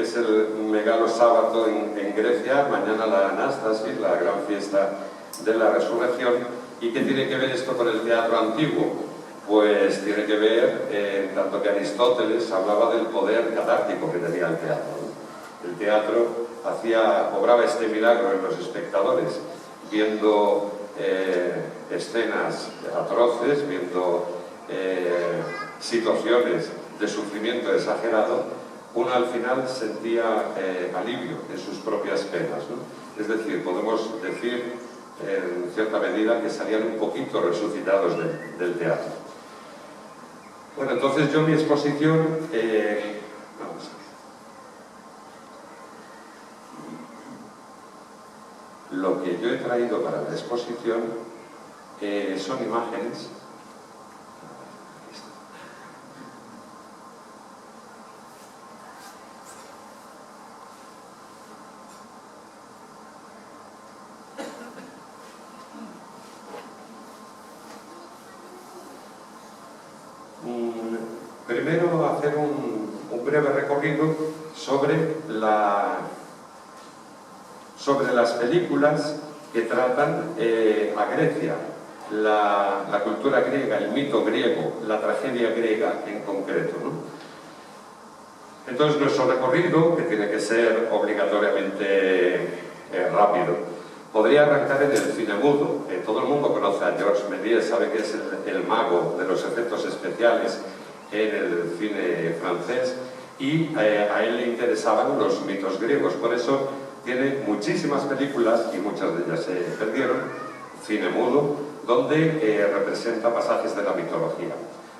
es el Megalo Sábato en Grecia, mañana la Anástasis, la gran fiesta de la resurrección. ¿Y qué tiene que ver esto con el teatro antiguo? Pues tiene que ver, tanto que Aristóteles hablaba del poder catártico que tenía el teatro, ¿no? El teatro obraba este milagro en los espectadores, viendo escenas atroces, viendo situaciones de sufrimiento exagerado. Uno al final sentía alivio en sus propias penas, ¿no? Es decir, podemos decir en cierta medida que salían un poquito resucitados del teatro. Bueno, entonces yo mi exposición, vamos a ver. Lo que yo he traído para la exposición son imágenes. Primero hacer un breve recorrido sobre las películas que tratan a Grecia, la cultura griega, el mito griego, la tragedia griega en concreto, ¿no? Entonces nuestro recorrido, que tiene que ser obligatoriamente rápido, podría arrancar en el cine mudo. Todo el mundo conoce a Georges Méliès, sabe que es el mago de los efectos especiales en el cine francés, y a él le interesaban los mitos griegos. Por eso tiene muchísimas películas, y muchas de ellas se perdieron, cine mudo, donde representa pasajes de la mitología.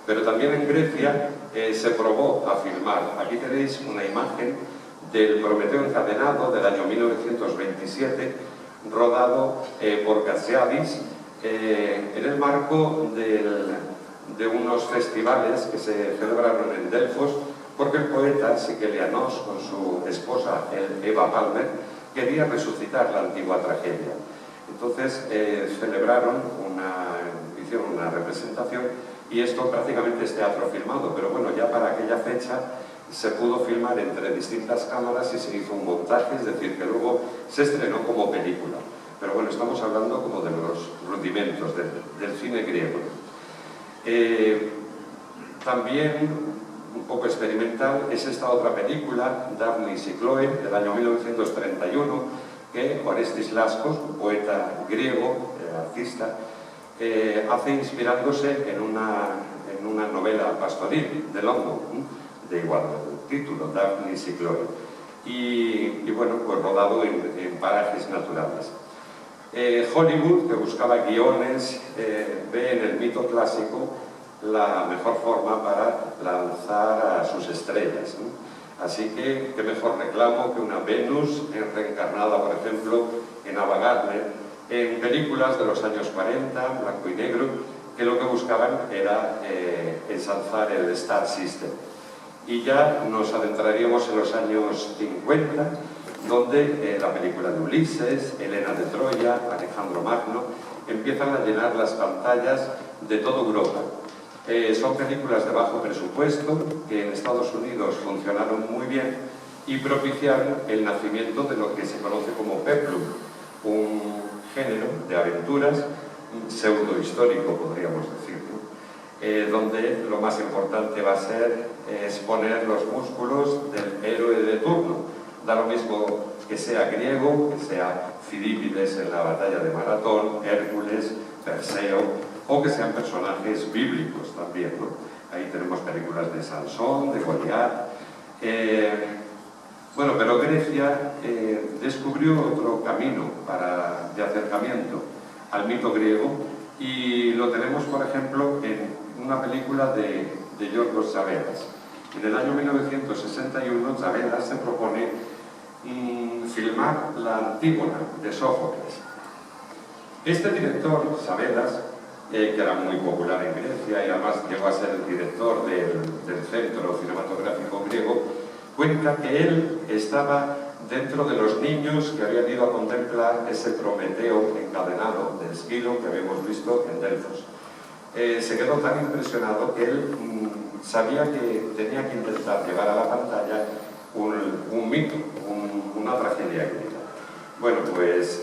Pero también en Grecia se probó a filmar. Aquí tenéis una imagen del Prometeo encadenado del año 1927, rodado por Cassiadis en el marco de unos festivales que se celebraron en Delfos, porque el poeta Sikelianos, con su esposa Eva Palmer, quería resucitar la antigua tragedia. Entonces hicieron una representación, y esto prácticamente es teatro filmado, pero bueno, ya para aquella fecha se pudo filmar entre distintas cámaras y se hizo un montaje, es decir, que luego se estrenó como película. Pero bueno, estamos hablando como de los rudimentos del cine griego. También, un poco experimental, es esta otra película, Daphnis y Chloe, del año 1931, que Orestis Laskos, un poeta griego, artista, hace inspirándose en una novela pastoril de London, de igual título, Daphnis y Chloe, y bueno, pues rodado en parajes naturales. Hollywood, que buscaba guiones, ve en el mito clásico la mejor forma para lanzar a sus estrellas, ¿no? Así que, qué mejor reclamo que una Venus reencarnada, por ejemplo, en Ava Gardner, en películas de los años 40, blanco y negro, que lo que buscaban era ensalzar el Star System. Y ya nos adentraríamos en los años 50, donde la película de Ulises, Helena de Troya, Alejandro Magno, empiezan a llenar las pantallas de toda Europa. Son películas de bajo presupuesto que en Estados Unidos funcionaron muy bien y propiciaron el nacimiento de lo que se conoce como peplum, un género de aventuras pseudo-histórico, podríamos decir, ¿no? Donde lo más importante va a ser exponer los músculos del héroe de turno. Da lo mismo que sea griego, que sea Fidípides en la batalla de Maratón, Hércules, Perseo, o que sean personajes bíblicos también, ¿no? Ahí tenemos películas de Sansón, de Goliat. Bueno, pero Grecia descubrió otro camino de acercamiento al mito griego, y lo tenemos, por ejemplo, en una película de Yorgos Zavelas. En el año 1961, Zavelas se propone filmar la Antígona de Sófocles. Este director, Zavelas, que era muy popular en Grecia y además llegó a ser el director del Centro Cinematográfico Griego, cuenta que él estaba dentro de los niños que habían ido a contemplar ese Prometeo encadenado de Esquilo que habíamos visto en Delfos. Se quedó tan impresionado que él sabía que tenía que intentar llevar a la pantalla un mito, una tragedia griega. Bueno, pues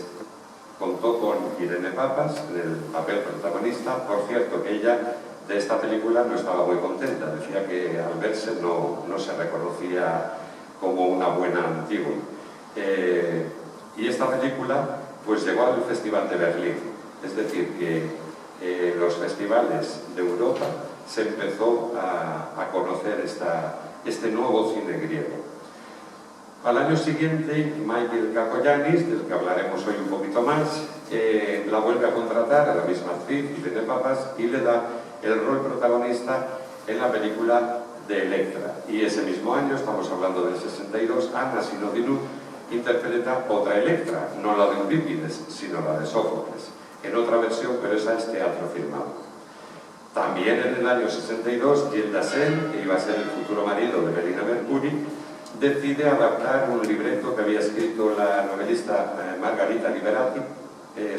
contó con Irene Papas en el papel protagonista. Por cierto, que ella de esta película no estaba muy contenta, decía que al verse no se reconocía como una buena Antígona. Y esta película pues llegó al Festival de Berlín, es decir, que en los festivales de Europa se empezó a conocer este nuevo cine griego. Al año siguiente, Michael Kakoyannis, del que hablaremos hoy un poquito más, la vuelve a contratar a la misma actriz, Irene Papas, y le da el rol protagonista en la película de Electra. Y ese mismo año, estamos hablando del 62, Anna Sinodinou interpreta otra Electra, no la de Eurípides, sino la de Sófocles, en otra versión, pero esa es teatro filmado. También en el año 62, Gilles Dassen, que iba a ser el futuro marido de Melina Mercuri, decide adaptar un libreto que había escrito la novelista Margarita Liberati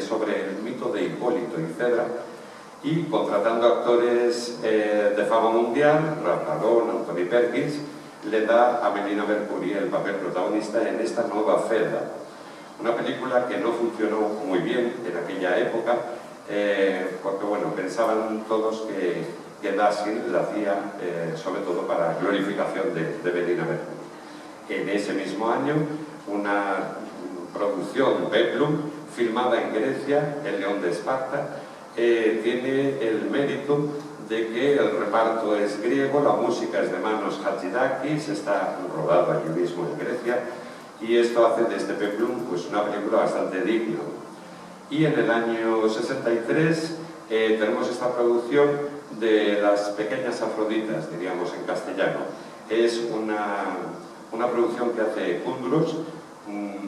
sobre el mito de Hipólito y Fedra, y contratando actores de fama mundial, Ralph Lalón, Anthony Perkins, le da a Melina Mercuri el papel protagonista en esta nueva Fedra. Una película que no funcionó muy bien en aquella época, porque bueno, pensaban todos que Dassen la hacía sobre todo para glorificación de Melina Mercuri. En ese mismo año, una producción Peplum, filmada en Grecia, El León de Esparta, tiene el mérito de que el reparto es griego, la música es de Manos Hatzidakis, está rodado allí mismo en Grecia, y esto hace de este Peplum pues una película bastante digna. Y en el año 63 tenemos esta producción de Las Pequeñas Afroditas, diríamos en castellano. Es una producción que hace Kundros,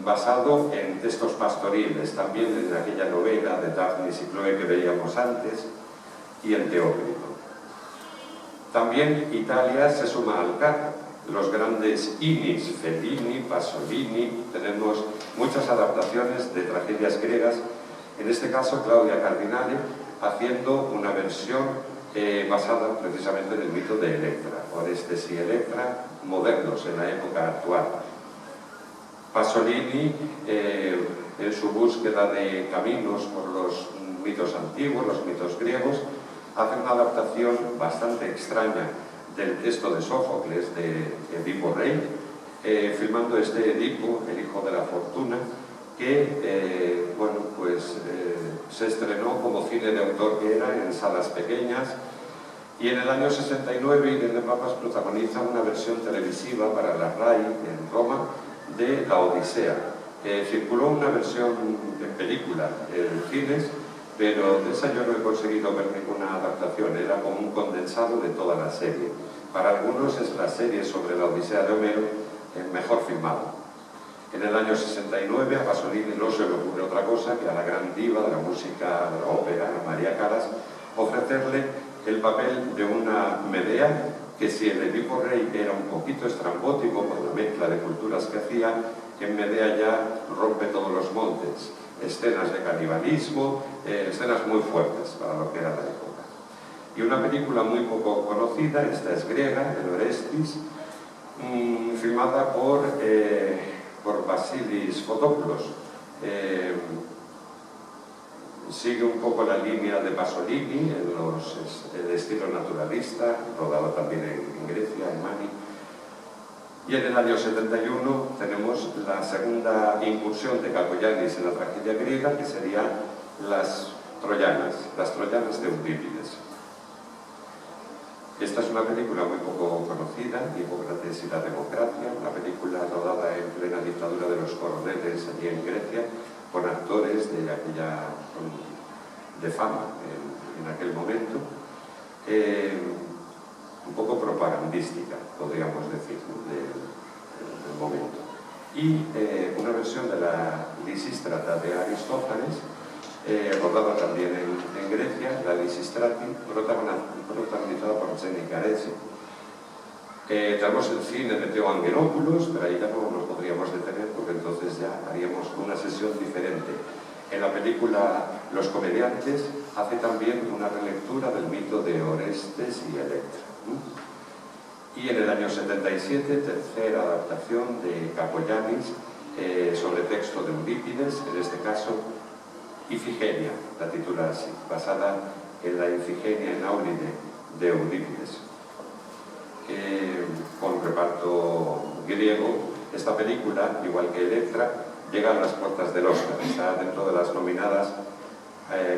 basado en textos pastoriles, también en aquella novela de Daphnis y Chloe que veíamos antes, y en Teócrito. También Italia se suma al carro. Los grandes Inis, Fellini, Pasolini, tenemos muchas adaptaciones de tragedias griegas, en este caso Claudia Cardinale, haciendo una versión basada precisamente en el mito de Electra, Orestes y Electra, modernos en la época actual. Pasolini, en su búsqueda de caminos por los mitos antiguos, los mitos griegos, hace una adaptación bastante extraña del texto de Sófocles, de Edipo Rey, filmando este Edipo, el hijo de la fortuna, que bueno, pues, se estrenó como cine de autor que era en salas pequeñas, y en el año 69 Irene Papas protagoniza una versión televisiva para la RAI en Roma de La Odisea. Circuló una versión en película en cines, pero de esa yo no he conseguido ver ninguna adaptación, era como un condensado de toda la serie. Para algunos es la serie sobre la Odisea de Homero mejor filmada. En el año 69 a Pasolini no se le ocurre otra cosa que a la gran diva de la música, de la ópera, a María Callas, ofrecerle el papel de una Medea que, si el Edipo Rey era un poquito estrambótico por la mezcla de culturas que hacía, en Medea ya rompe todos los montes. Escenas de canibalismo, escenas muy fuertes para lo que era la época. Y una película muy poco conocida, esta es griega, el Orestes, filmada por Vasilis Fotopoulos. Sigue un poco la línea de Pasolini, el estilo naturalista, rodado también en Grecia, en Mani. Y en el año 71 tenemos la segunda incursión de Kakoyannis en la tragedia griega, que serían las troyanas de Eurípides. Esta es una película muy poco conocida, Hipócrates y la democracia, una película rodada en plena dictadura de los coroneles allí en Grecia, con actores de fama en aquel momento, un poco propagandística, podríamos decir, ¿no? del momento. Y una versión de la Lisístrata de Aristófanes, rodada también en Grecia, la Lisístrati, protagonizada por Jenny Carese. Tenemos el cine de Theo Angelopoulos, pero ahí ya no nos podríamos detener porque entonces ya haríamos una sesión diferente. En la película Los comediantes hace también una relectura del mito de Orestes y Electra. Y en el año 77, tercera adaptación de Cacoyanis sobre texto de Eurípides, en este caso Ifigenia, la titula así, basada en la Ifigenia en Áulide de Eurípides. Con reparto griego, esta película, igual que Electra, llega a las puertas del Oscar, está dentro de las nominadas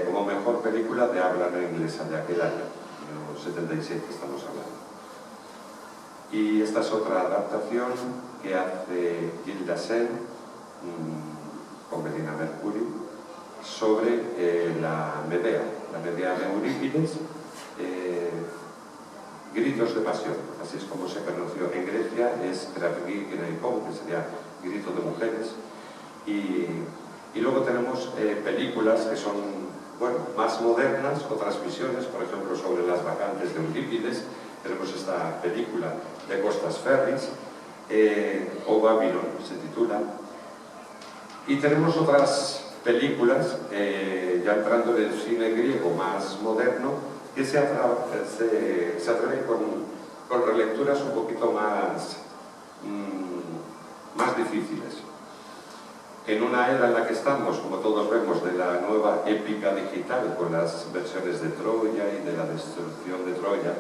como mejor película de habla no inglesa de aquel año, en los 77 estamos hablando. Y esta es otra adaptación que hace Gilda Sen con Melina Mercury sobre la Medea de Eurípides, Gritos de pasión, así es como se conoció en Grecia, es Krapigi Gneikon, que sería Grito de mujeres. Y luego tenemos películas que son, bueno, más modernas, otras visiones, por ejemplo, sobre las vacantes de Eurípides. Tenemos esta película de Costas Ferris, o Babylon se titula. Y tenemos otras películas, ya entrando en el cine griego más moderno, que se atreven con relecturas un poquito más difíciles. En una era en la que estamos, como todos vemos, de la nueva épica digital, con las versiones de Troya y de la destrucción de Troya,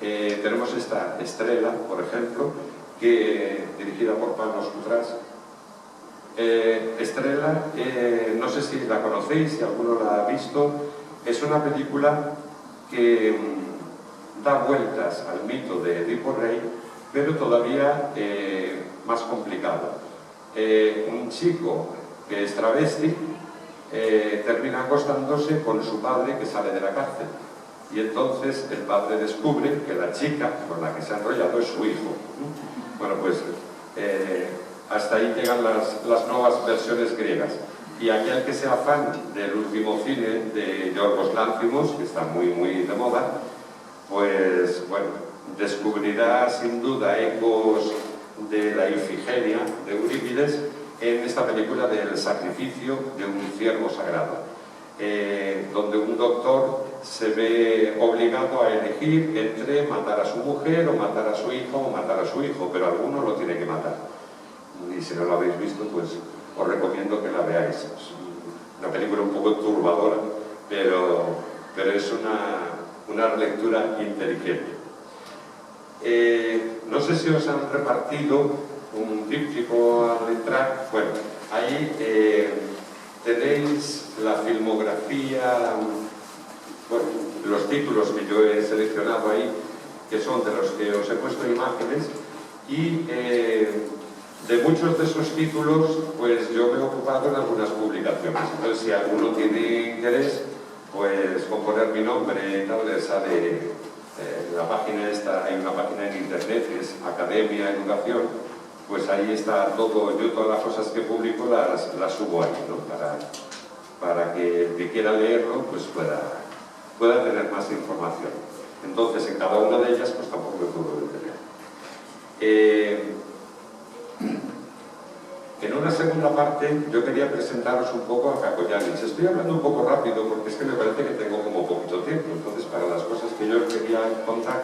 tenemos esta Estrela, por ejemplo, dirigida por Panos Koutras. Estrela, no sé si la conocéis, si alguno la ha visto, es una película que da vueltas al mito de Edipo Rey, pero todavía más complicado. Un chico que es travesti termina acostándose con su padre que sale de la cárcel, y entonces el padre descubre que la chica con la que se ha enrollado es su hijo. Bueno, pues hasta ahí llegan las nuevas versiones griegas. Y aquel que sea fan del último cine de Yorgos Lanthimos, que está muy de moda, pues bueno, descubrirá sin duda ecos de la Ifigenia de Eurípides en esta película del sacrificio de un ciervo sagrado, donde un doctor se ve obligado a elegir entre matar a su mujer o matar a su hijo o matar a su hijo, pero alguno lo tiene que matar. Y si no lo habéis visto, pues os recomiendo que la veáis. Es una película un poco turbadora, pero es una lectura inteligente. No sé si os han repartido un tríptico al entrar. Bueno, ahí tenéis la filmografía, bueno, los títulos que yo he seleccionado ahí, que son de los que os he puesto imágenes, y de muchos de esos títulos, pues yo me he ocupado en algunas publicaciones. Entonces, si alguno tiene interés, pues con poner mi nombre y tal, le sale la página esta. Hay una página en internet que es Academia Educación, pues ahí está todo. Yo todas las cosas que publico las subo ahí, ¿no? Para que el que quiera leerlo, pues pueda tener más información. Entonces, en cada una de ellas, pues tampoco me puedo detener. En una segunda parte yo quería presentaros un poco a Cacoyanis. Estoy hablando un poco rápido porque es que me parece que tengo como poquito tiempo, entonces para las cosas que yo quería contar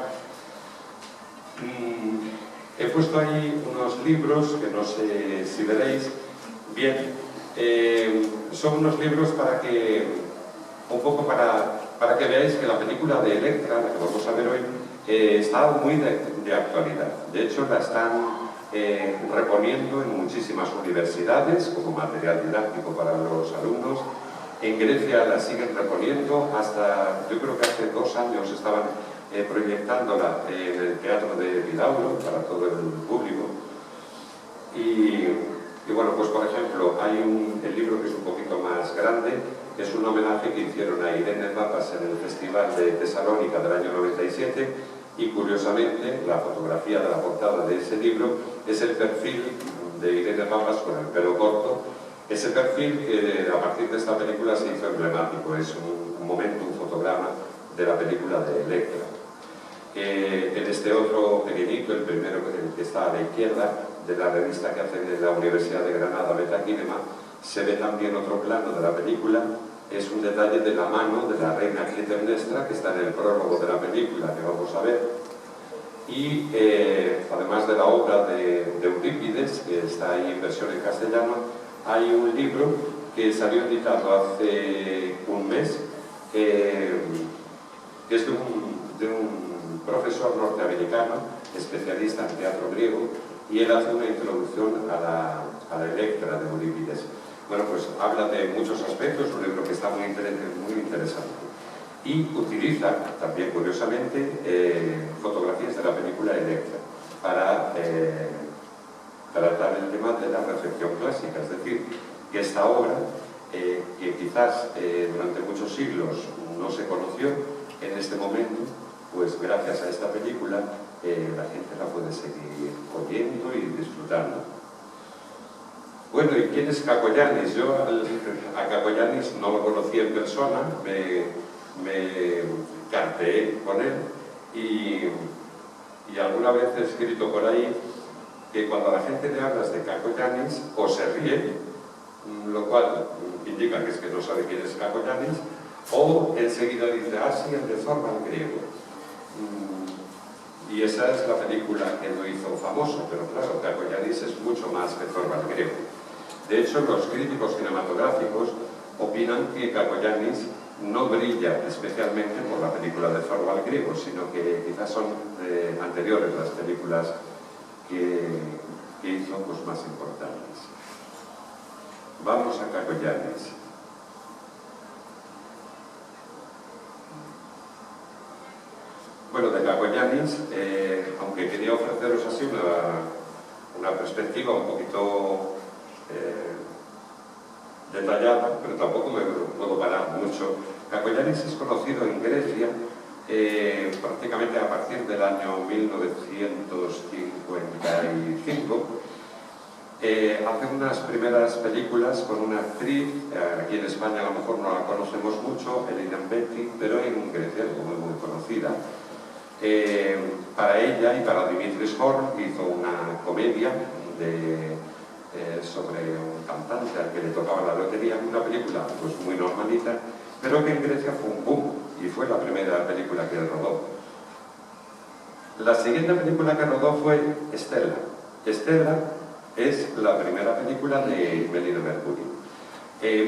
he puesto ahí unos libros que no sé si veréis bien. Son unos libros para que veáis que la película de Electra, la que vamos a ver hoy, está muy de actualidad. De hecho, la están reponiendo en muchísimas universidades como material didáctico para los alumnos. En Grecia la siguen reponiendo, hasta yo creo que hace 2 años estaban proyectándola en el Teatro de Vidauro para todo el público. Y bueno, pues por ejemplo, hay el libro que es un poquito más grande, es un homenaje que hicieron a Irene Papas en el Festival de Tesalónica del año 97, y curiosamente la fotografía de la portada de ese libro es el perfil de Irene Papas con el pelo corto, ese perfil que a partir de esta película se hizo emblemático, es un momento, un fotograma de la película de Electra. En este otro pequeñito, el primero que está a la izquierda, de la revista que hacen en la Universidad de Granada, Metacinema, se ve también otro plano de la película. Es un detalle de la mano de la reina Clitemnestra, que está en el prólogo de la película que vamos a ver. Y además de la obra de Eurípides, que está ahí en versión en castellano, hay un libro que salió editado hace un mes, que es de un profesor norteamericano, especialista en teatro griego, y él hace una introducción a la Electra de Eurípides. Bueno, pues habla de muchos aspectos, un libro que está muy interesante. Y utiliza también, curiosamente, fotografías de la película Electra para tratar el tema de la reflexión clásica, es decir, que esta obra, que quizás durante muchos siglos no se conoció, en este momento, pues gracias a esta película, la gente la puede seguir oyendo y disfrutando. Bueno, ¿y quién es Caco Yanis? Yo a Caco Yanis no lo conocí en persona, me carteé con él y alguna vez he escrito por ahí que cuando a la gente le hablas de Caco Yanis o se ríe, lo cual indica que es que no sabe quién es Caco Yanis, o enseguida dice, ah sí, el de Zorba, el griego. Y esa es la película que lo hizo famoso, pero claro, Caco Yanis es mucho más que Zorba, el griego. De hecho, los críticos cinematográficos opinan que Caco Yanis no brilla especialmente por la película de Zorba el griego, sino que quizás son anteriores las películas que hizo pues, más importantes. Vamos a Caco Yanis. Bueno, de Caco Yanis, aunque quería ofreceros así una perspectiva un poquito detallada, pero tampoco me puedo parar mucho. Caco Yanis es conocido en Grecia prácticamente a partir del año 1955. Hace unas primeras películas con una actriz, aquí en España a lo mejor no la conocemos mucho, Elina Betty, pero en Grecia es muy conocida. Para ella y para Dimitris Horn hizo una comedia sobre un cantante al que le tocaba la lotería, una película pues muy normalita, pero que en Grecia fue un boom y fue la primera película que rodó. La siguiente película que rodó fue Stella. Stella es la primera película de Melina Mercouri.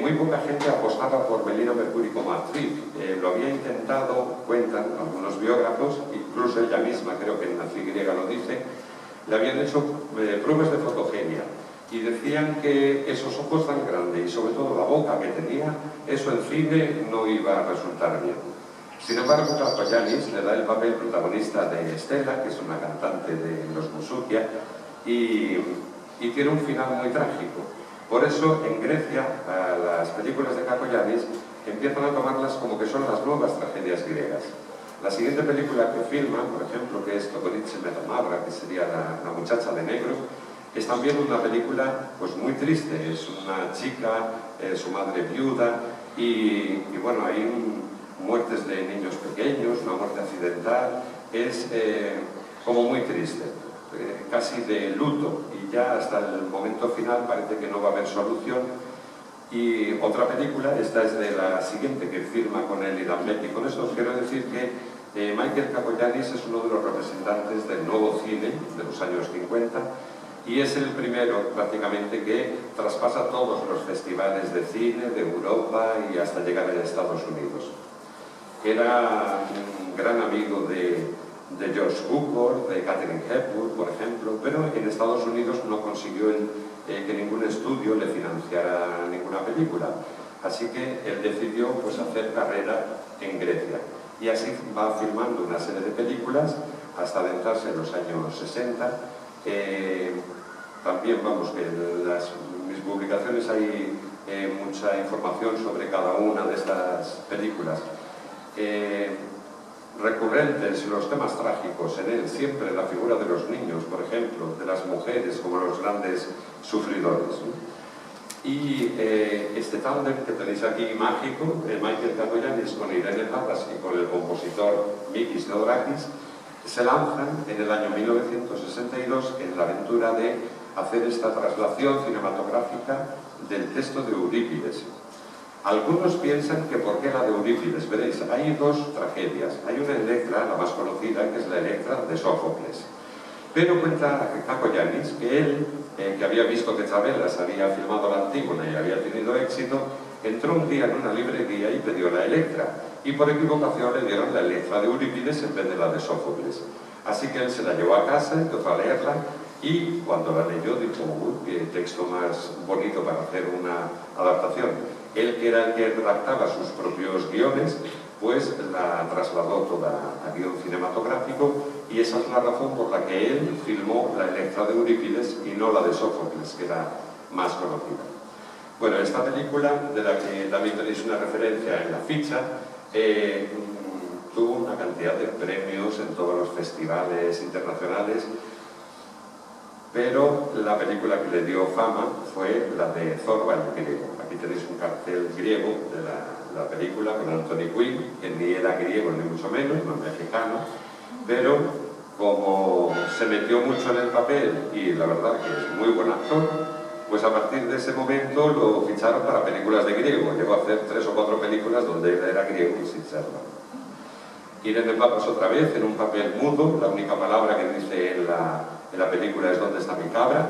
Muy poca gente apostaba por Melina Mercouri como actriz. Lo había intentado, cuentan algunos biógrafos, incluso ella misma, creo que en Nací Griega lo dice, le habían hecho pruebas de fotogenia y decían que esos ojos tan grandes y sobre todo la boca que tenía, eso en cine no iba a resultar bien. Sin embargo, Caco Yanis le da el papel protagonista de Stella, que es una cantante de los Musukia, y tiene un final muy trágico. Por eso, en Grecia, las películas de Caco Yanis empiezan a tomarlas como que son las nuevas tragedias griegas. La siguiente película que filma, por ejemplo, que es Tokoriche Metamabra, que sería la muchacha de negro, es también una película pues, muy triste. Es una chica, su madre viuda, y bueno, hay muertes de niños pequeños, una muerte accidental, es como muy triste. Casi de luto, y ya hasta el momento final parece que no va a haber solución. Y otra película, esta es de la siguiente que firma con él y Lambetti. Con esto os quiero decir que Michael Caco Yanis es uno de los representantes del nuevo cine de los años 50 y es el primero prácticamente que traspasa todos los festivales de cine de Europa y hasta llegar a Estados Unidos. Era un gran amigo de George Cukor, de Katharine Hepburn, por ejemplo, pero en Estados Unidos no consiguió que ningún estudio le financiara ninguna película. Así que él decidió pues, hacer carrera en Grecia. Y así va filmando una serie de películas hasta adentrarse en los años 60. También, vamos, que en mis publicaciones hay mucha información sobre cada una de estas películas. Recurrentes los temas trágicos en él, siempre la figura de los niños, por ejemplo, de las mujeres como los grandes sufridores, ¿no? Y este tándem que tenéis aquí mágico, Michael Caco Yanis con Irene Papas y con el compositor Mikis Theodorakis, se lanzan en el año 1962 en la aventura de hacer esta traslación cinematográfica del texto de Eurípides. Algunos piensan que por qué la de Eurípides. Veréis, hay dos tragedias. Hay una Electra, la más conocida, que es la Electra de Sófocles. Pero cuenta Caco Yanis que él, que había visto que Chabelas había filmado la Antígona y había tenido éxito, entró un día en una librería y pidió la Electra, y por equivocación le dieron la Electra de Eurípides en vez de la de Sófocles. Así que él se la llevó a casa, empezó a leerla, y cuando la leyó dijo, uy, qué texto más bonito para hacer una adaptación. Él, que era el que redactaba sus propios guiones, pues la trasladó toda a guión cinematográfico, y esa es la razón por la que él filmó la Electra de Eurípides y no la de Sófocles, que era más conocida. Bueno, esta película, de la que también tenéis una referencia en la ficha, tuvo una cantidad de premios en todos los festivales internacionales, pero la película que le dio fama fue la de Zorba el griego. Aquí tenéis un cartel griego de la película con Anthony Quinn, que ni era griego ni mucho menos, no mexicano, pero como se metió mucho en el papel y la verdad que es muy buen actor, pues a partir de ese momento lo ficharon para películas de griego. Llegó a hacer 3 o 4 películas donde él era griego sin serlo. Irene Papas otra vez en un papel mudo, la única palabra que dice en la película es ¿dónde está mi cabra?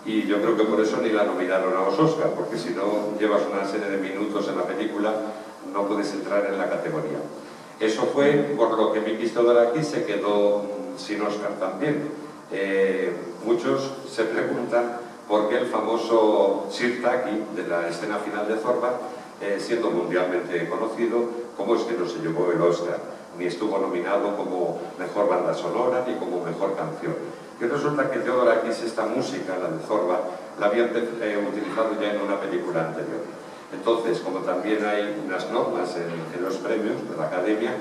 Y yo creo que por eso ni la nominaron a los Oscar, porque si no llevas una serie de minutos en la película no puedes entrar en la categoría. Eso fue por lo que Mikis Theodorakis se quedó sin Oscar también. Muchos se preguntan por qué el famoso Sirtaki de la escena final de Zorba, siendo mundialmente conocido, cómo es que no se llevó el Oscar, ni estuvo nominado como mejor banda sonora ni como mejor canción. Y resulta que Theodorakis esta música, la de Zorba, la había utilizado ya en una película anterior. Entonces, como también hay unas normas en los premios de la Academia,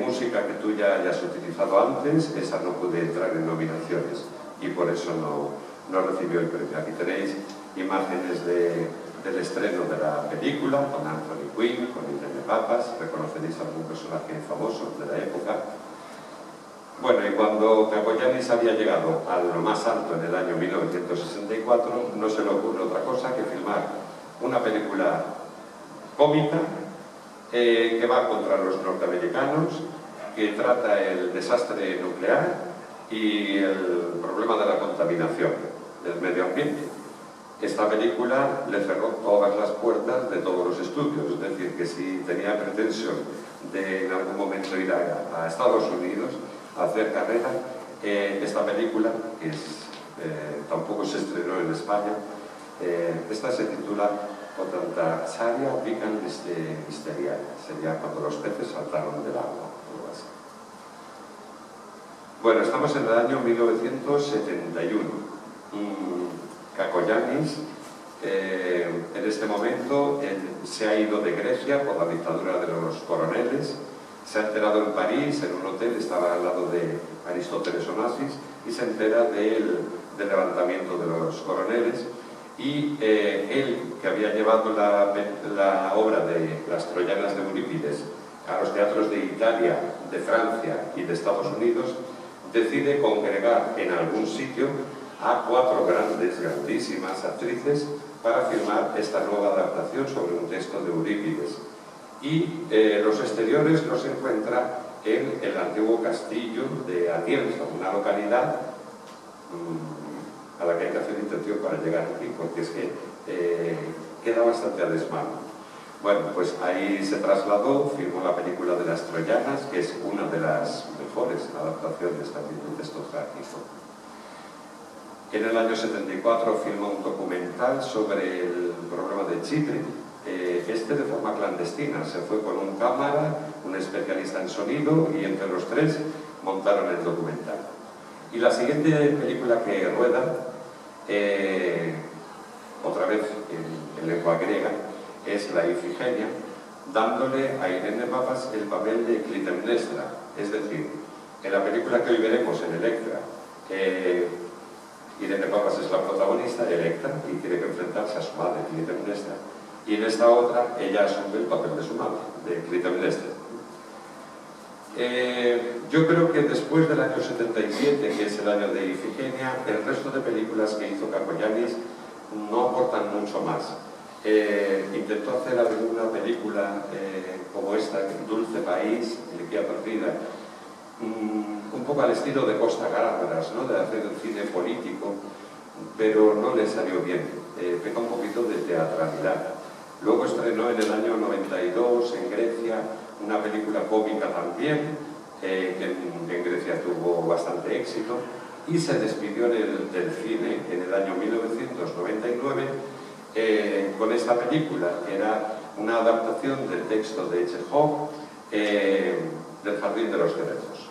música que tú ya hayas utilizado antes, esa no puede entrar en nominaciones y por eso no recibió el premio. Aquí tenéis imágenes del estreno de la película con Anthony Quinn, con Irene Papas, reconoceréis algún personaje famoso de la época. Bueno, y cuando Caco Yanis había llegado a lo más alto en el año 1964, no se le ocurre otra cosa que filmar una película cómica que va contra los norteamericanos, que trata el desastre nuclear y el problema de la contaminación del medio ambiente. Esta película le cerró todas las puertas de todos los estudios, es decir, que si tenía pretensión de en algún momento ir a Estados Unidos a hacer carrera, esta película, que tampoco se estrenó en España, esta se titula Potanta Saria Pican Misteria, sería cuando los peces saltaron del agua, algo así. Bueno, estamos en el año 1971. Caco Yanis, en este momento, se ha ido de Grecia por la dictadura de los coroneles, se ha enterado en París, en un hotel, estaba al lado de Aristóteles Onassis, y se entera del levantamiento de los coroneles, y él, que había llevado la obra de las Troyanas de Eurípides a los teatros de Italia, de Francia y de Estados Unidos, decide congregar en algún sitio a 4 grandísimas actrices para filmar esta nueva adaptación sobre un texto de Eurípides. Y los exteriores los encuentra en el antiguo castillo de Atienza, una localidad a la que hay que hacer intención para llegar aquí, porque es que queda bastante a desmano. Bueno, pues ahí se trasladó, filmó la película de las Troyanas, que es una de las mejores adaptaciones también del texto trágico. En el año 74 filmó un documental sobre el problema de Chipre, de forma clandestina. Se fue con un cámara, un especialista en sonido, y entre los 3 montaron el documental. Y la siguiente película que rueda, otra vez en lengua griega, es la Ifigenia, dándole a Irene Papas el papel de Clitemnestra. Es decir, en la película que hoy veremos en Electra, Irene Papas es la protagonista, Electra, y tiene que enfrentarse a su madre, Clitemnestra. Y en esta otra, ella asume el papel de su madre, de Clitemnestra. Yo creo que después del año 77, que es el año de Ifigenia, el resto de películas que hizo Caco Yanis no aportan mucho más. intentó hacer alguna película como esta, Dulce País, Liquia Perdida, un poco al estilo de Costa Gavras, ¿no? De hacer el cine político, pero no le salió bien, peca un poquito de teatralidad. Luego estrenó en el año 92 en Grecia una película cómica también, que en Grecia tuvo bastante éxito, y se despidió del cine en el año 1999 con esta película, que era una adaptación del texto de Chekhov, del Jardín de los Cerezos.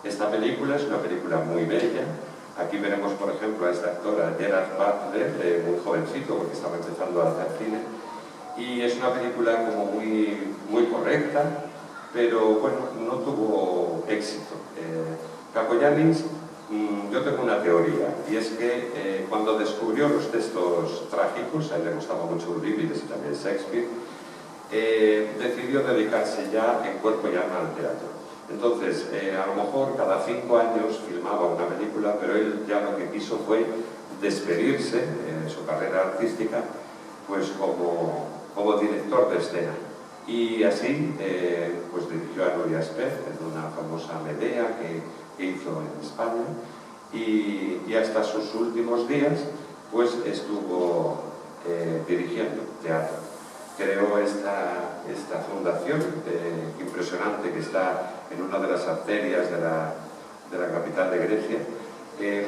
Esta película es una película muy bella. Aquí veremos, por ejemplo, a esta actora Gerard Butler, muy jovencito, porque estaba empezando a hacer cine, y es una película como muy correcta, pero bueno, no tuvo éxito. Kakoyannis, yo tengo una teoría, y es que cuando descubrió los textos trágicos, a él le gustaba mucho Eurípides y también Shakespeare, decidió dedicarse ya en cuerpo y alma al teatro. Entonces, a lo mejor cada 5 años filmaba una película, pero él ya lo que quiso fue despedirse en su carrera artística, pues como director de escena. Y así, pues dirigió a Nuria Esper en una famosa Medea que hizo en España, y hasta sus últimos días, pues estuvo dirigiendo teatro. Creó esta fundación impresionante que está en una de las arterias de la capital de Grecia,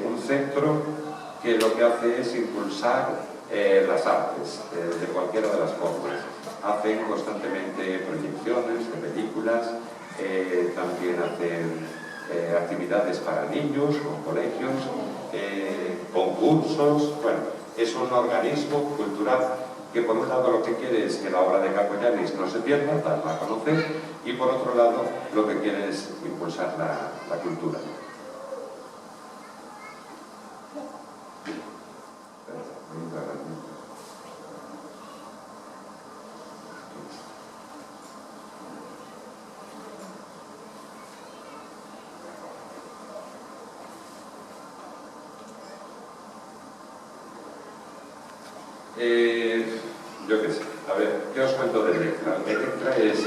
un centro que lo que hace es impulsar las artes de cualquiera de las formas. Hacen constantemente proyecciones de películas, también hacen actividades para niños, con colegios, concursos. Bueno, es un organismo cultural que por un lado lo que quiere es que la obra de Kakoyannis no se pierda, darla a conocer, y por otro lado lo que quiere es impulsar la cultura. Yo qué sé, a ver, ¿qué os cuento de Electra? Electra es,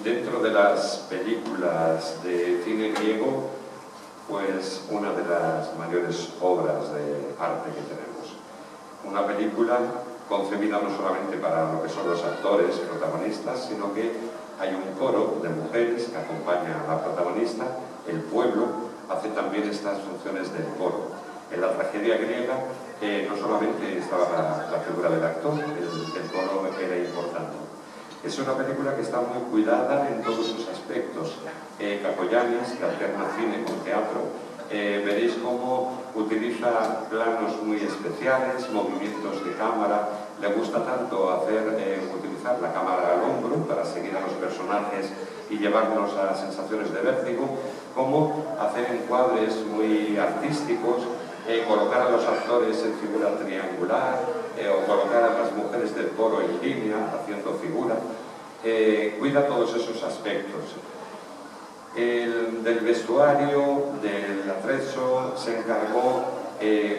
dentro de las películas de cine griego, pues una de las mayores obras de arte que tenemos. Una película concebida no solamente para lo que son los actores protagonistas, sino que hay un coro de mujeres que acompaña a la protagonista. El pueblo hace también estas funciones del coro. En la tragedia griega no solamente estaba la figura del actor, el coro era importante. Es una película que está muy cuidada en todos sus aspectos. Kakoyannis, que alterna cine con teatro, veréis cómo utiliza planos muy especiales, movimientos de cámara. Le gusta tanto utilizar la cámara al hombro para seguir a los personajes y llevarnos a sensaciones de vértigo, como hacer encuadres muy artísticos, colocar a los actores en figura triangular, o colocar a las mujeres del coro en línea, haciendo figura. Cuida todos esos aspectos. Del vestuario, del atrezo, se encargó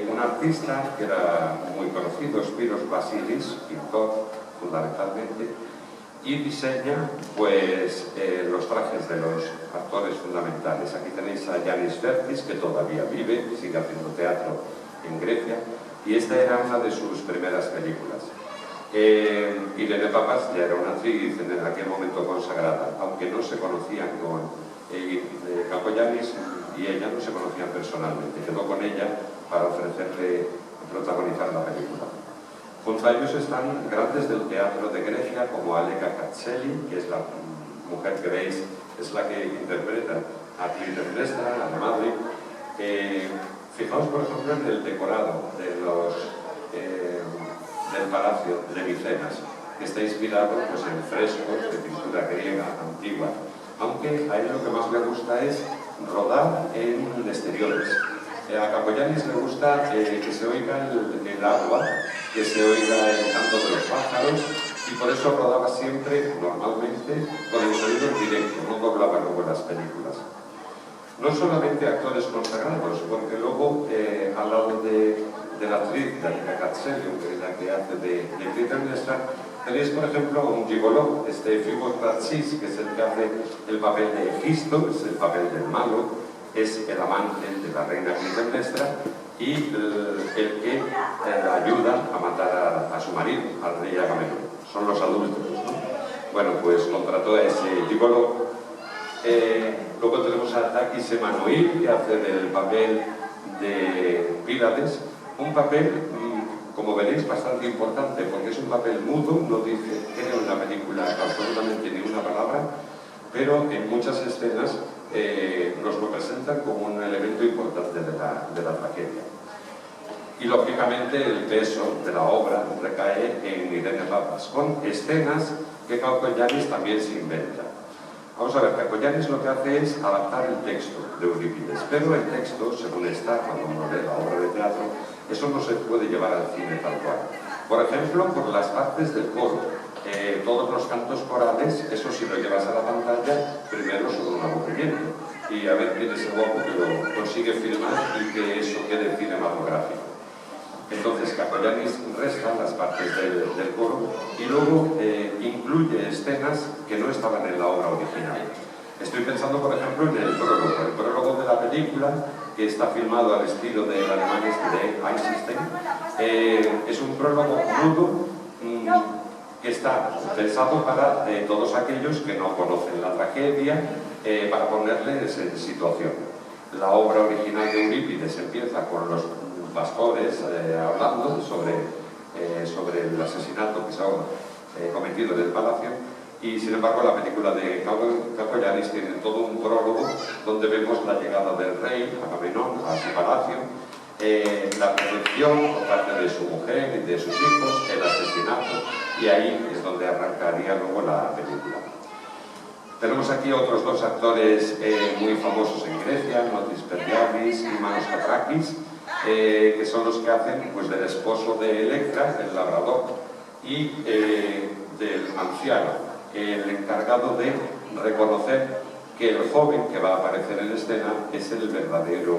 un artista que era muy conocido, Spiros Vasilis, pintor fundamentalmente, y diseña pues los trajes de los actores fundamentales. Aquí tenéis a Yanis Vertis, que todavía vive, sigue haciendo teatro en Grecia, y esta era una de sus primeras películas. Irene Papas ya era una actriz en aquel momento consagrada, aunque no se conocían con Kakoyannis, y ella no se conocían personalmente. Quedó con ella para ofrecerle protagonizar la película. Junto a ellos están grandes del teatro de Grecia, como Aleka Katseli, que es la mujer que veis, es la que interpreta a Clitemnestra, a la madre. Fijaos, por ejemplo, en el decorado del palacio de Micenas, que está inspirado pues, en frescos de pintura griega antigua, aunque a él lo que más le gusta es rodar en exteriores. A Kakoyannis le gusta que se oiga el agua, que se oiga el canto de los pájaros, y por eso rodaba siempre, normalmente, con el sonido en directo, no doblaba luego las películas. No solamente actores consagrados, porque luego, al lado de de la actriz Danica Katselio, que es la que hace de Clitemnestra, tenéis, por ejemplo, un gigoló, Fibo Kratsis, que es el que hace el papel de Egisto, es el papel del malo, es el amante de la reina Clitemnestra y el que ayuda a matar a su marido, al rey Agamenón. Son los adultos, ¿no? Bueno, pues contrató a ese gigoló. Luego tenemos a Takis Emanuel, que hace del papel de Pílades, un papel, como veréis, bastante importante, porque es un papel mudo, no dice en la película absolutamente ni una palabra, pero en muchas escenas nos lo presentan como un elemento importante de la tragedia. Y lógicamente el peso de la obra recae en Irene Papas, con escenas que Kakoyanis también se inventa. Vamos a ver, Kakoyanis lo que hace es adaptar el texto de Eurípides, pero el texto, según está cuando uno lee la obra de teatro, eso no se puede llevar al cine tal cual. Por ejemplo, por las partes del coro, todos los cantos corales, eso si lo llevas a la pantalla, primero son un aburrimiento. Y a ver quién es el guapo que lo consigue filmar y que eso quede cinematográfico. Entonces, Kakoyanis resta las partes del coro y luego incluye escenas que no estaban en la obra original. Estoy pensando, por ejemplo, en el prólogo de la película, que está filmado al estilo del alemán de Eisenstein. Es un prólogo mudo que está pensado para todos aquellos que no conocen la tragedia, para ponerles en situación. La obra original de Eurípides empieza con los pastores hablando sobre el asesinato que se ha cometido en el palacio, y sin embargo la película de Kakoyanis tiene todo un prólogo donde vemos la llegada del rey Agamenón a su palacio, la recepción por parte de su mujer y de sus hijos, el asesinato, y ahí es donde arrancaría luego la película. Tenemos aquí otros dos actores muy famosos en Grecia, Notis Perdialis y Manos Katrakis, que son los que hacen pues, del esposo de Electra, el labrador, y del anciano, el encargado de reconocer que el joven que va a aparecer en escena es el verdadero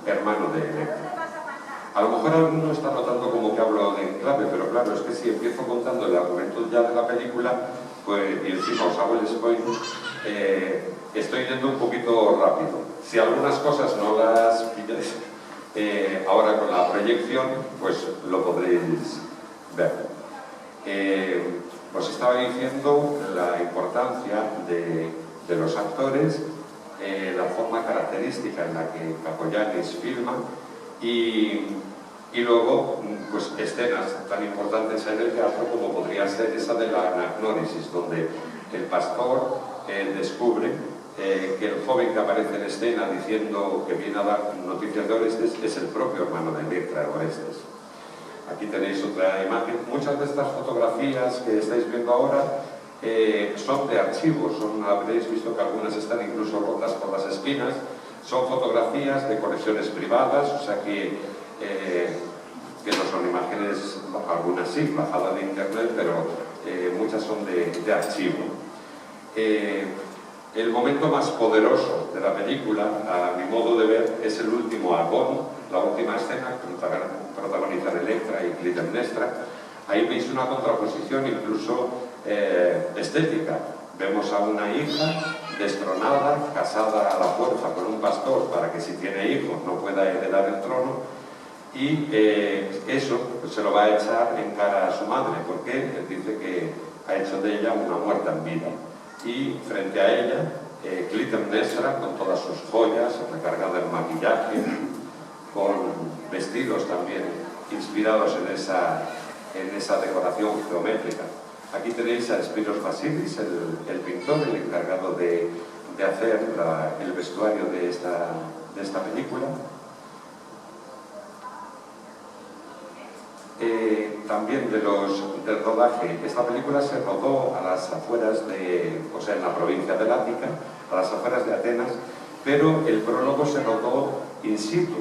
hermano de Electra. A lo mejor alguno está notando como que hablo en clave, pero claro, es que si empiezo contando el argumento ya de la película, pues, y encima os hago el spoiler, estoy yendo un poquito rápido. Si algunas cosas no las pilláis ahora con la proyección, pues lo podréis ver. Os estaba diciendo la importancia de los actores, la forma característica en la que Kakoyanis filma y luego pues, escenas tan importantes en el teatro como podría ser esa de la anagnórisis, donde el pastor descubre que el joven que aparece en escena diciendo que viene a dar noticias de Orestes es el propio hermano de Electra, Orestes. Aquí tenéis otra imagen. Muchas de estas fotografías que estáis viendo ahora son de archivos, habréis visto que algunas están incluso rotas por las esquinas. Son fotografías de colecciones privadas, o sea que no son imágenes, algunas sí, bajadas de internet, pero muchas son de archivo. El momento más poderoso de la película, a mi modo de ver, es el último agón, la última escena, que protagonizan Electra y Clitemnestra. Ahí veis una contraposición incluso estética. Vemos a una hija destronada, casada a la fuerza con un pastor para que si tiene hijos no pueda heredar el trono, y eso pues, se lo va a echar en cara a su madre, porque él dice que ha hecho de ella una muerta en vida. Y frente a ella, Clitemnestra, con todas sus joyas, recargada en maquillaje, con vestidos también inspirados en esa decoración geométrica. Aquí tenéis a Spiros Vasilis, el pintor, el encargado de hacer el vestuario de esta película. También del rodaje, esta película se rodó a las afueras o sea, en la provincia de Lática, a las afueras de Atenas, pero el prólogo se rodó in situ,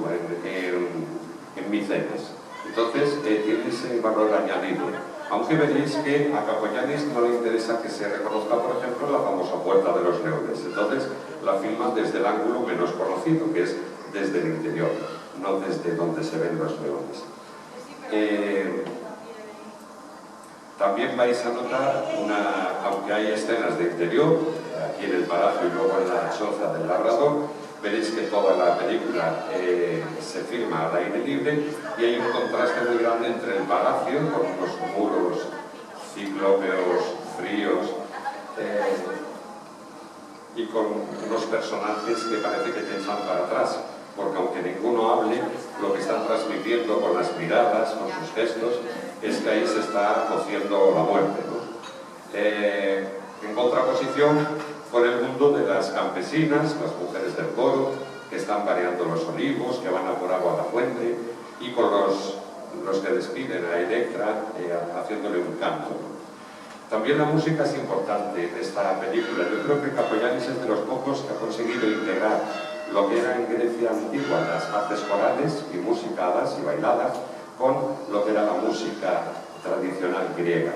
en Micenas. Entonces, tiene ese valor añadido. Aunque veréis que a Kakoyanis no le interesa que se reconozca, por ejemplo, la famosa Puerta de los Leones. Entonces, la filman desde el ángulo menos conocido, que es desde el interior. no desde donde se ven los leones. También vais a notar, aunque hay escenas de interior, aquí en el palacio y luego en la choza del labrador, veréis que toda la película se filma al aire libre y hay un contraste muy grande entre el palacio, con unos muros ciclópeos, fríos, y con unos personajes que parece que te echan para atrás, porque aunque ninguno hable, lo que están transmitiendo con las miradas, con sus gestos, es que ahí se está cociendo la muerte, ¿no? En contraposición con el mundo de las campesinas, las mujeres del coro, que están pareando los olivos, que van a por agua a la fuente, y con los que despiden a Electra haciéndole un canto. También la música es importante en esta película. Yo creo que Kakoyannis es de los pocos que ha conseguido integrar lo que era en Grecia antigua, las artes corales y musicadas y bailadas, con lo que era la música tradicional griega.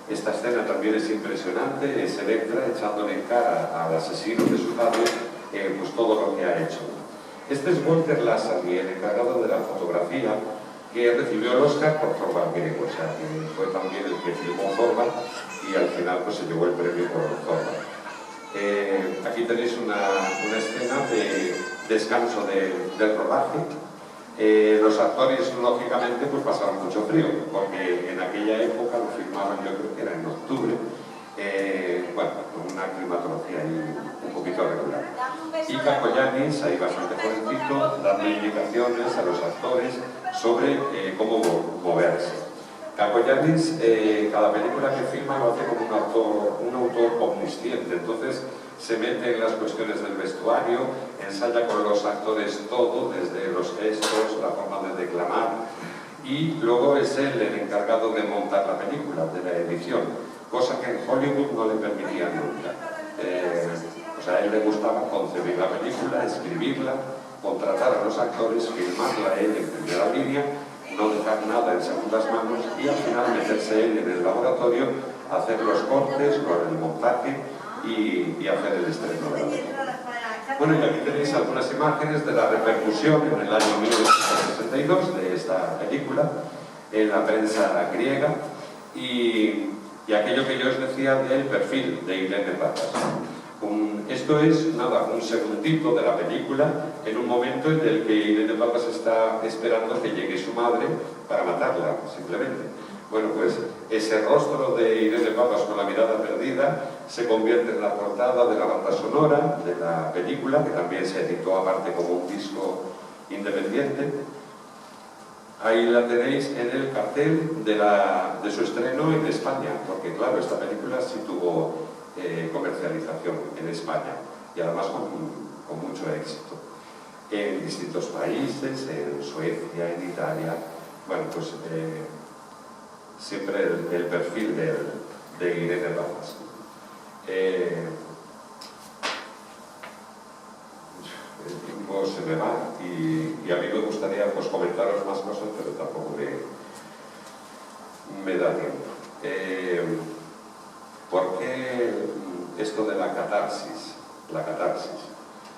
Esta escena también es impresionante, es Electra echándole en cara al asesino de su padre pues todo lo que ha hecho. Este es Walter Lassaly, el encargado de la fotografía, que recibió el Oscar por Zorba griego, o sea, que fue también el que filmó Zorba y al final pues se llevó el premio por Zorba. Aquí tenéis una escena de descanso del rodaje. Los actores, lógicamente, pues pasaron mucho frío, porque en aquella época lo filmaban, yo creo que era en octubre, bueno, con una climatología ahí un poquito regular. Y Kakoyannis, ahí bastante jovencito, dando indicaciones a los actores sobre cómo moverse. Kakoyannis, cada película que filma lo hace como un autor omnisciente, entonces se mete en las cuestiones del vestuario, ensaya con los actores todo, desde los gestos, la forma de declamar, y luego es él el encargado de montar la película, de la edición, cosa que en Hollywood no le permitía nunca. O sea, a él le gustaba concebir la película, escribirla, contratar a los actores, filmarla él en primera línea, no dejar nada en segundas manos y al final meterse él en el laboratorio, hacer los cortes, con el montaje y hacer el estreno de la película. Bueno, y aquí tenéis algunas imágenes de la repercusión en el año 1962 de esta película en la prensa griega y aquello que yo os decía del perfil de Irene Papas. Esto es, nada, un segundito de la película en un momento en el que Irene Papas está esperando que llegue su madre para matarla, simplemente. Bueno, pues ese rostro de Irene Papas con la mirada perdida se convierte en la portada de la banda sonora de la película, que también se editó aparte como un disco independiente. Ahí la tenéis en el cartel de su estreno en España, porque claro, esta película sí tuvo comercialización en España y además con mucho éxito. En distintos países, en Suecia, en Italia, bueno, pues siempre el perfil de Irene Papas. El tiempo se me va y a mí me gustaría pues comentaros más cosas, pero tampoco me da tiempo. ¿Por qué esto de la catarsis? La catarsis.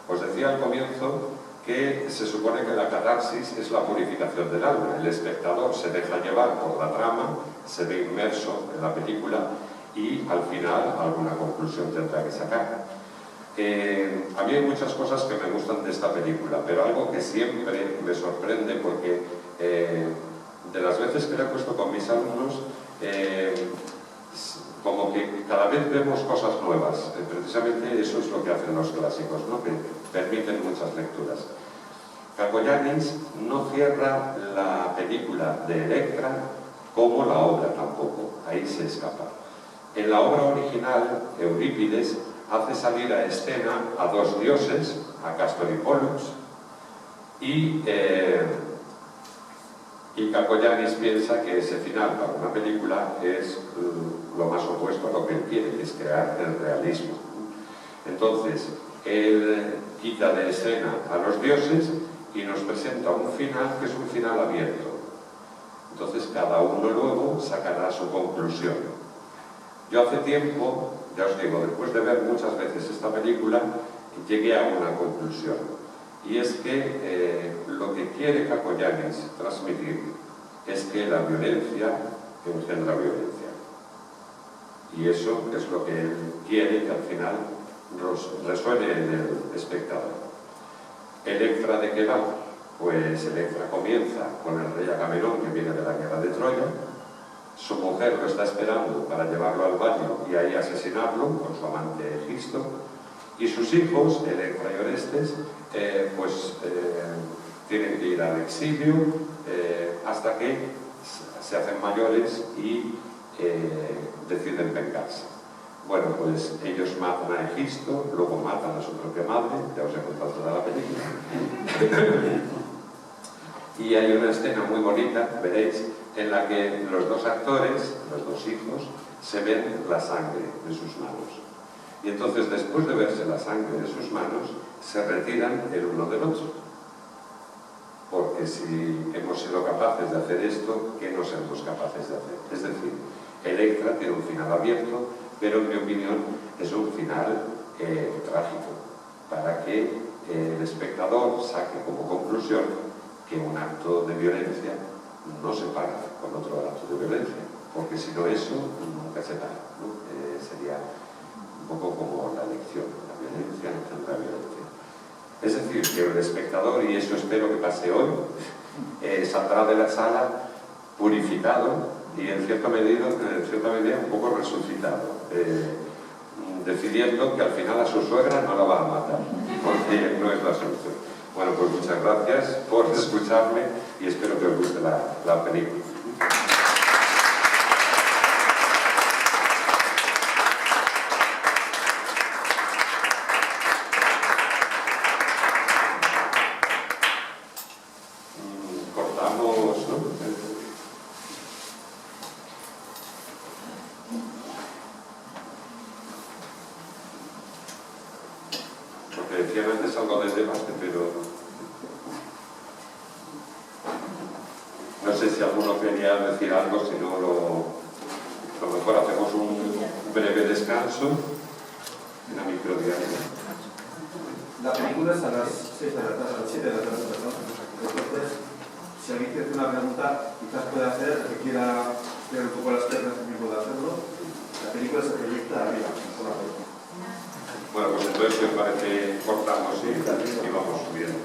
Os decía al comienzo que se supone que la catarsis es la purificación del alma. El espectador se deja llevar por la trama, se ve inmerso en la película y al final alguna conclusión tendrá que sacar. A mí hay muchas cosas que me gustan de esta película, pero algo que siempre me sorprende porque de las veces que la he puesto con mis alumnos, como que cada vez vemos cosas nuevas. Precisamente eso es lo que hacen los clásicos, ¿no? Que permiten muchas lecturas. Kakoyannis no cierra la película de Electra como la obra tampoco, ahí se escapa. En la obra original, Eurípides hace salir a escena a dos dioses, a Castor y Pólux, y Kakoyannis piensa que ese final para una película es lo más opuesto a lo que él quiere, que es crear el realismo. Entonces, él quita de escena a los dioses y nos presenta un final que es un final abierto. Entonces, cada uno luego sacará su conclusión. Yo hace tiempo, ya os digo, después de ver muchas veces esta película, llegué a una conclusión. Y es que lo que quiere Cacoyanis transmitir es que la violencia engendra violencia. Y eso es lo que él quiere que al final resuene en el espectador. Electra, ¿de qué va? Pues Electra comienza con el rey Agamenón, que viene de la guerra de Troya. Su mujer lo está esperando para llevarlo al baño y ahí asesinarlo con su amante Egisto. Y sus hijos, Electra y Orestes, tienen que ir al exilio hasta que se hacen mayores y deciden vengarse. Bueno, pues ellos matan a Egisto, luego matan a su propia madre, ya os he contado toda la película. Y hay una escena muy bonita, veréis, en la que los dos actores, los dos hijos, se ven la sangre de sus manos. Y entonces, después de verse la sangre de sus manos, se retiran el uno del otro. Porque si hemos sido capaces de hacer esto, ¿qué no seremos capaces de hacer? Es decir, Electra tiene un final abierto, pero en mi opinión es un final trágico, para que el espectador saque como conclusión que un acto de violencia no se paga con otro acto de violencia, porque si no eso, nunca se paga, ¿no? Sería un poco como la lección, la violencia engendra violencia. Es decir, que el espectador, y eso espero que pase hoy, saldrá de la sala purificado y en cierta medida un poco resucitado, decidiendo que al final a su suegra no la va a matar, porque no es la solución. Bueno, pues muchas gracias por escucharme y espero que os guste la película. Cortamos, ¿no? Porque decían antes algo de debate, pero no sé si alguno quería decir algo, si no lo mejor hacemos un breve descanso, una microdiaria. La película es a las 6 de la tarde, a las 7 de la tarde, ¿no? Entonces, si alguien quiere hacer una pregunta, quizás puede hacer, el que quiera ver un poco las piernas y puede hacerlo. La película se proyecta arriba, por la puerta. Bueno, pues entonces me parece cortamos y vamos subiendo.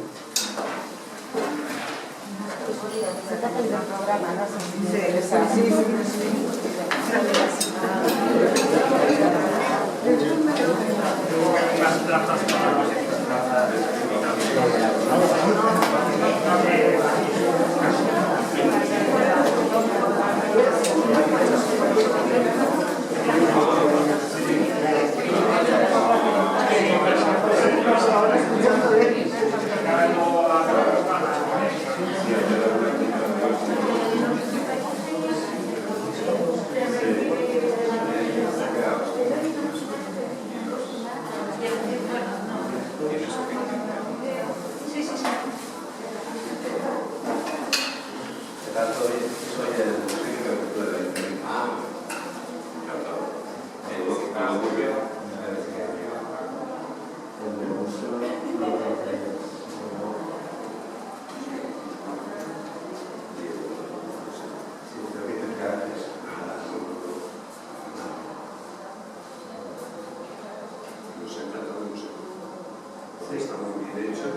Está muy bien hecho.